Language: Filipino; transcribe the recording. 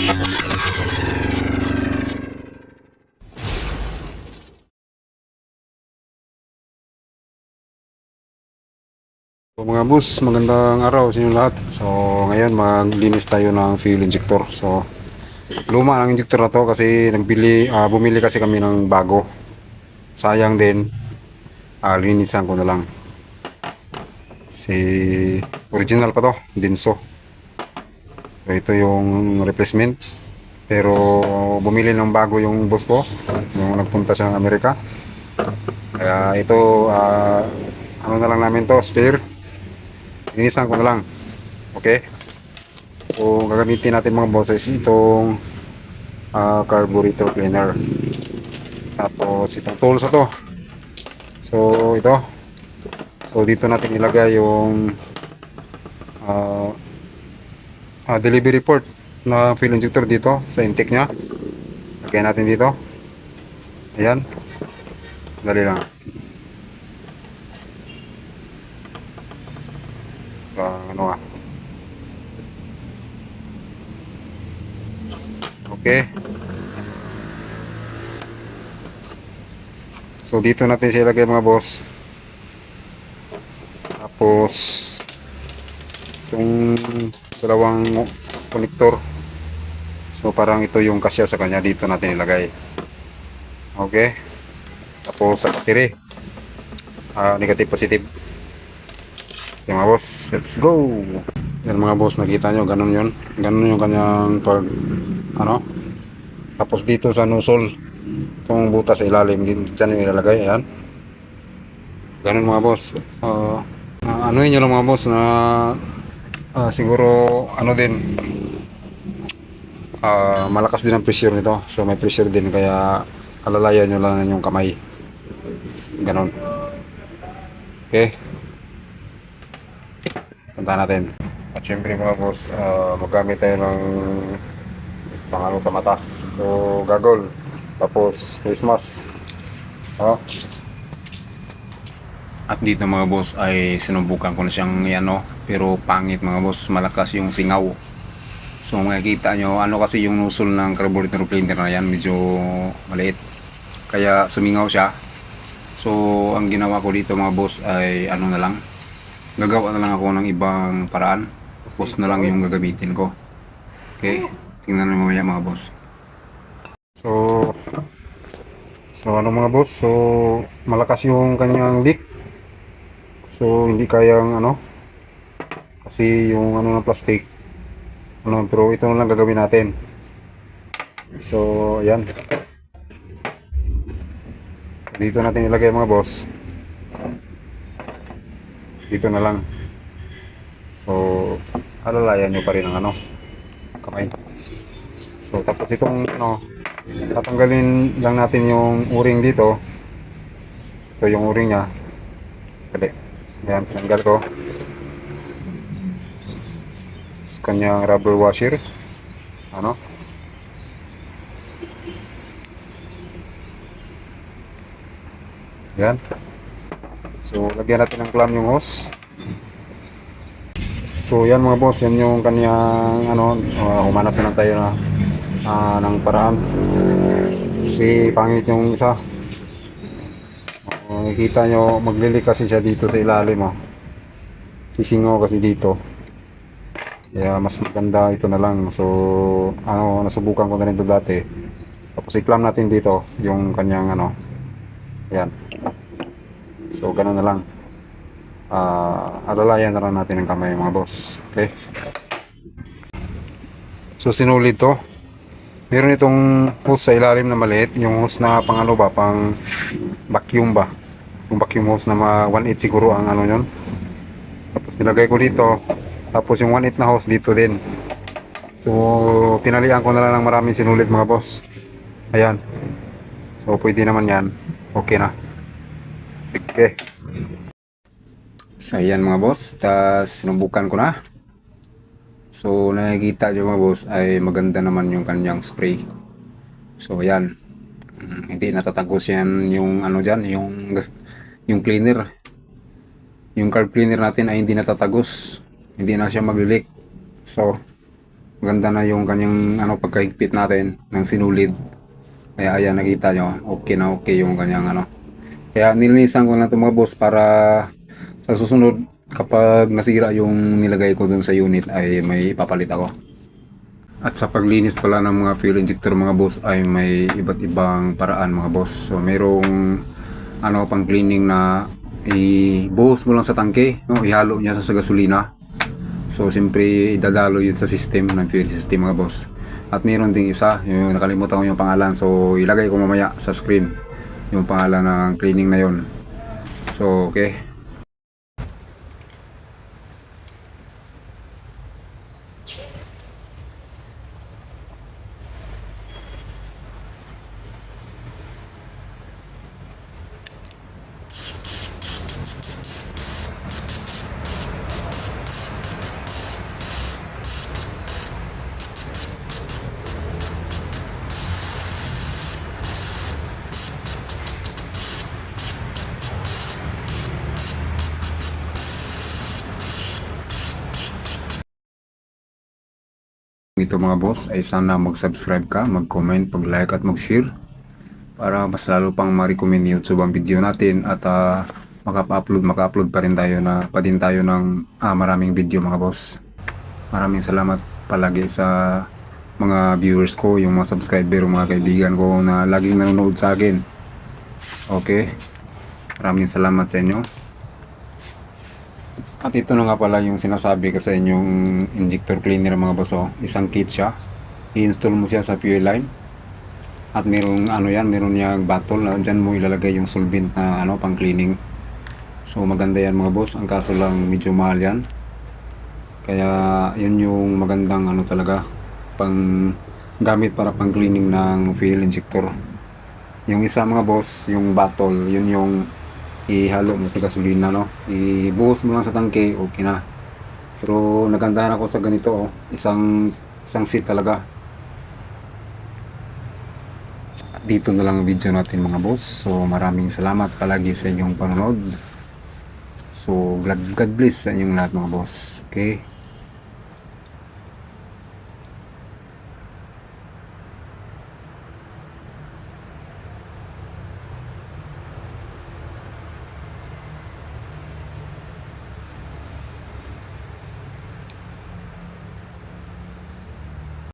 So mga boss, magandang araw sa inyo lahat. So ngayon maglinis tayo ng fuel injector. So luma ang injector na to kasi bumili kasi kami ng bago. Sayang din, linisan ko na lang. Si original pa to, Denso. So ito yung replacement. Pero bumili ng bago yung boss ko, yung nagpunta sa Amerika. Kaya ito, ano na lang namin to, spare. Linisan ko na lang. Okay? So gagamitin natin mga bosses itong carburetor cleaner. Tapos itong tools na to. So ito. So dito natin ilagay yung uh, delivery port na fuel injector dito sa intake nya. Lagyan natin dito. Ayan. Dali lang. Ano ah. Okay. So dito natin siya ilagay mga boss. Tapos itong dalawang connector. So parang ito yung kasya sa kanya, dito natin ilagay. Okay. Tapos sa battery. Negative positive. Okay mga boss, let's go. Yan mga boss, nakita nyo, ganun yun. Ganun yung kanyang pag ano. Tapos dito sa nozzle, itong butas sa ilalim, dyan yung ilalagay. Ayan. Ganun mga boss. Ano yun lang mga boss na siguro ano din, malakas din ang pressure nito. So may pressure din, kaya alalayan nyo lang yung kamay. Ganon. Okay. Punta natin. At syempre mga boss, magamit tayo ng pangano sa mata. So gagol. Tapos face mask. At dito mga boss ay sinubukan ko na siyang ano, pero pangit mga boss, malakas yung singaw. So makikita nyo, ano kasi yung nozzle ng carburetor cleaner na yan, medyo maliit. Kaya sumingaw siya. So ang ginawa ko dito mga boss ay ano na lang, gagawa na lang ako ng ibang paraan. Tapos na lang yung gagamitin ko. Okay, tingnan naman mamaya mga boss. So ano mga boss, so malakas yung kanyang leak. So hindi kayang ano, kasi yung ano ng plastic ano, pero ito na lang gagawin natin. So ayan. So, dito natin ilagay mga boss. Dito na lang. So alalayan nyo pa rin ang ano, kamay. So tapos itong ano, tatanggalin lang natin yung o-ring dito. Ito yung o-ring nya. Dali. Ayan, tinanggal ko. Sa kanyang rubber washer. Ano? Ayan. So lagyan natin ng clamp yung hose. So yan mga boss, yan yung kanyang ano, humanap na lang tayo na ng paraan. Kasi pangit yung isa. Nakikita nyo, maglilik kasi siya dito sa ilalim. Sisingaw kasi dito. Kaya mas maganda ito na lang. So ano, nasubukan ko na rin ito dati. Tapos i-clamp natin dito yung kanyang ano. Ayan. So ganun na lang. Alalayan na lang natin ang kamay mga boss. Okay. So sinulid to. Meron itong hose sa ilalim na maliit, yung hose na pang ano ba, pang vacuum ba, yung vacuum hose na 1/8 siguro ang ano yun. Tapos nilagay ko dito, tapos yung 1/8 na hose dito din. So tinalian ko na lang ng maraming sinulid mga boss. Ayan. So pwede naman yan. Okay na. Sige. So ayan mga boss, tas sinubukan ko na. So nakikita nyo mga boss ay maganda naman yung kanyang spray. So ayan, hindi natatagos yan yung ano dyan, yung cleaner. Yung carb cleaner natin ay hindi natatagos, hindi na siya mag-leak. So maganda na yung kanyang pagkahigpit natin ng sinulid. Kaya ayan, nakita nyo, okay na okay yung kanyang Kaya nilinisan ko na ito mga boss para sa susunod kapag nasira yung nilagay ko dun sa unit ay may ipapalit ako. At sa paglinis pala ng mga fuel injector mga boss ay may iba't ibang paraan mga boss. So mayroong pang cleaning na ibuhos mo lang sa tangke, no? Ihalo niya sa gasolina. So siyempre idadalo yun sa system ng fuel system mga boss. At mayroon ding isa, yung nakalimutan ko yung pangalan. So ilagay ko mamaya sa screen yung pangalan ng cleaning na yon. So okay. Ito mga boss ay sana mag-subscribe ka, mag-comment, pag-like at mag-share para mas lalo pang ma-recommend ni YouTube ang video natin at maka-upload pa rin tayo ng maraming video mga boss. Maraming salamat palagi sa mga viewers ko, yung mga subscriber, yung mga kaibigan ko na laging nanonood sa akin. Okay? Maraming salamat sa inyo. At ito na nga pala yung sinasabi ko sa inyong injector cleaner mga boss. Isang kit siya. I-install mo siya sa fuel line. At merong meron niyang bottle na dyan mo ilalagay yung solvent na pang cleaning. So maganda yan mga boss. Ang kaso lang medyo mahal yan. Kaya yun yung magandang talaga pang gamit para pang cleaning ng fuel injector. Yung isa mga boss, yung bottle, yun yung ihalo mo sa gasolina, no? Ibuhos mo lang sa tangke, okay na. Pero nagandahan ako sa ganito, isang seat talaga. At dito na lang ang video natin mga boss. So maraming salamat palagi sa inyong panonood. So God bless sa inyong lahat mga boss. Okay?